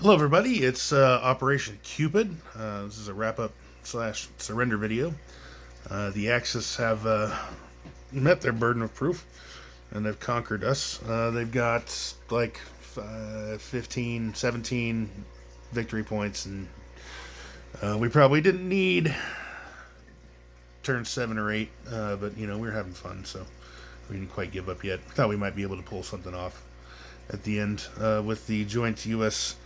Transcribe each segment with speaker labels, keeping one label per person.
Speaker 1: Hello, everybody. It's Operation Cupid. This is a wrap-up slash surrender video. The Axis have met their burden of proof, and they've conquered us. They've got like 15, 17 victory points, and we probably didn't need turn 7 or 8, but we were having fun, so we didn't quite give up yet. Thought we might be able to pull something off at the end with the joint U.S.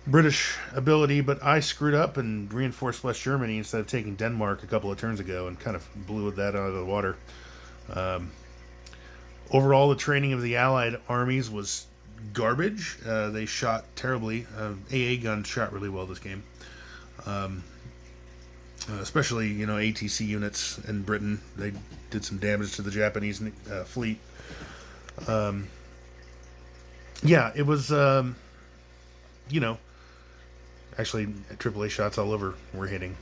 Speaker 1: British ability, but I screwed up and reinforced West Germany instead of taking Denmark a couple of turns ago and kind of blew that out of the water. Overall, the training of the Allied armies was garbage. They shot terribly. AA guns shot really well this game. Especially, ATC units in Britain. They did some damage to the Japanese fleet. Yeah, it was, actually, AAA shots all over were hitting.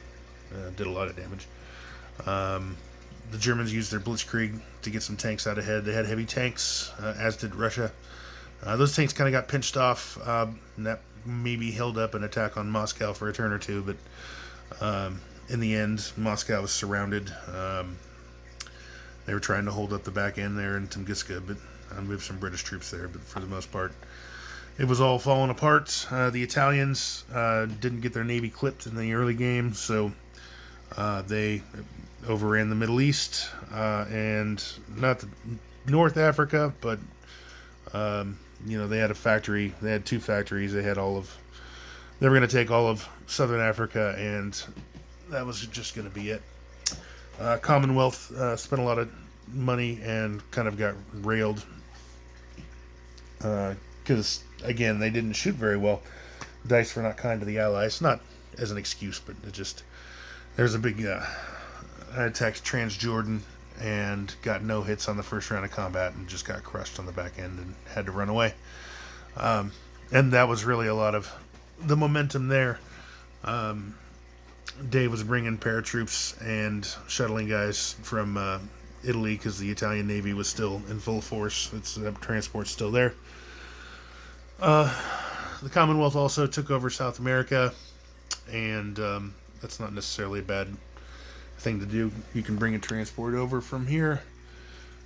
Speaker 1: Did a lot of damage. The Germans used their blitzkrieg to get some tanks out ahead. They had heavy tanks, as did Russia. Those tanks kind of got pinched off. And that maybe held up an attack on Moscow for a turn or two, but in the end, Moscow was surrounded. They were trying to hold up the back end there in Tunguska, but with some British troops there, but for the most part, it was all falling apart. The Italians didn't get their navy clipped in the early game, so they overran the Middle East and not North Africa, but they had a factory. They had two factories. They were going to take all of Southern Africa, and that was just going to be it. Commonwealth spent a lot of money and kind of got railed because, again, they didn't shoot very well. Dice were not kind to the Allies. Not as an excuse, but it just... There's a big... I attacked Transjordan and got no hits on the first round of combat and just got crushed on the back end and had to run away. And that was really a lot of the momentum there. Dave was bringing paratroops and shuttling guys from Italy because the Italian Navy was still in full force. Transport's still there. The Commonwealth also took over South America, and that's not necessarily a bad thing to do. You can bring a transport over from here.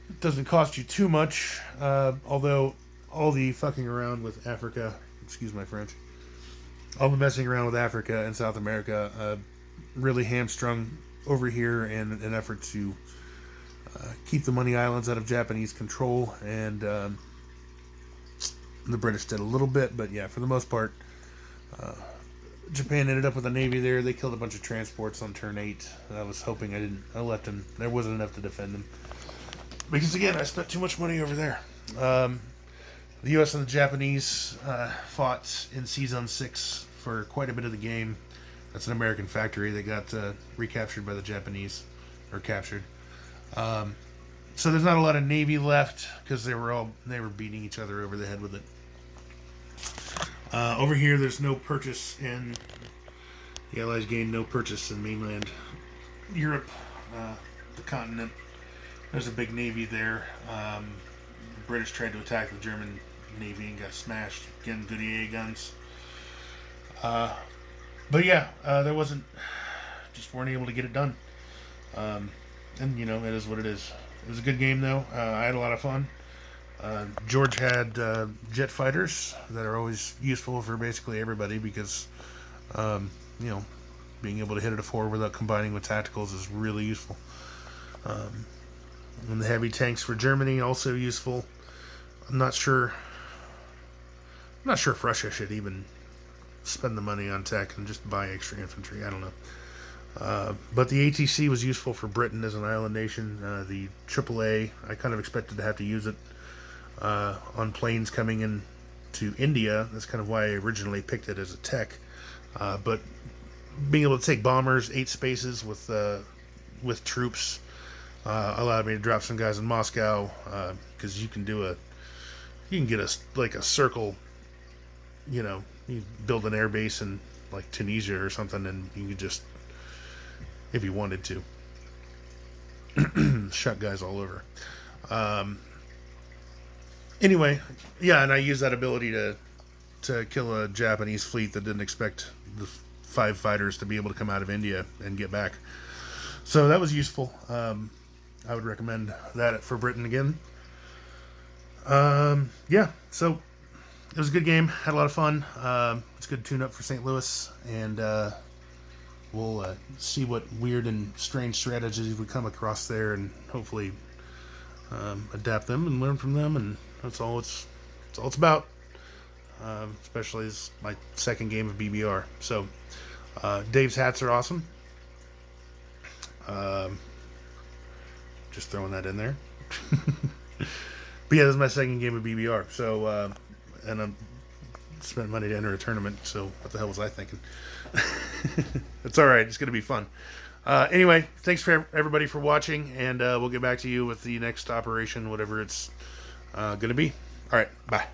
Speaker 1: It doesn't cost you too much, although all the fucking around with Africa, excuse my French, all the messing around with Africa and South America really hamstrung over here in an effort to keep the Money Islands out of Japanese control, and the British did a little bit, but yeah, for the most part, Japan ended up with a navy there. They killed a bunch of transports on turn 8. I was hoping I left them. There wasn't enough to defend them. Because again, I spent too much money over there. The US and the Japanese fought in Sea Zone 6 for quite a bit of the game. That's an American factory that got recaptured by the Japanese, or captured. So there's not a lot of Navy left because they were beating each other over the head with it. Over here, there's no purchase in... The Allies gained no purchase in mainland Europe, the continent. There's a big navy there. The British tried to attack the German navy and got smashed. Again, good AA guns. But yeah, there wasn't... Just weren't able to get it done. And, it is what it is. It was a good game, though. I had a lot of fun. George had jet fighters that are always useful for basically everybody because, being able to hit at a 4 without combining with tacticals is really useful. And the heavy tanks for Germany also useful. I'm not sure if Russia should even spend the money on tech and just buy extra infantry. I don't know. But the ATC was useful for Britain as an island nation. The AAA, I kind of expected to have to use it on planes coming in to India. That's kind of why I originally picked it as a tech. But being able to take bombers, 8 spaces with troops, allowed me to drop some guys in Moscow because you can get a circle. You build an air base in like Tunisia or something, and you could just, if you wanted to, shut guys all over. Anyway, yeah, and I use that ability to to kill a Japanese fleet that didn't expect the 5 fighters to be able to come out of India and get back. So that was useful. I would recommend that for Britain again. Yeah, so it was a good game. Had a lot of fun. It's a good tune-up for St. Louis, and we'll see what weird and strange strategies we come across there, and hopefully adapt them and learn from them. And that's all it's about. Especially as my second game of BBR. So Dave's hats are awesome. Just throwing that in there. But yeah, this is my second game of BBR. So, and I'm spent money to enter a tournament. So what the hell was I thinking? It's all right. It's going to be fun. Anyway, thanks for everybody for watching, and we'll get back to you with the next operation, whatever it's going to be. All right, bye.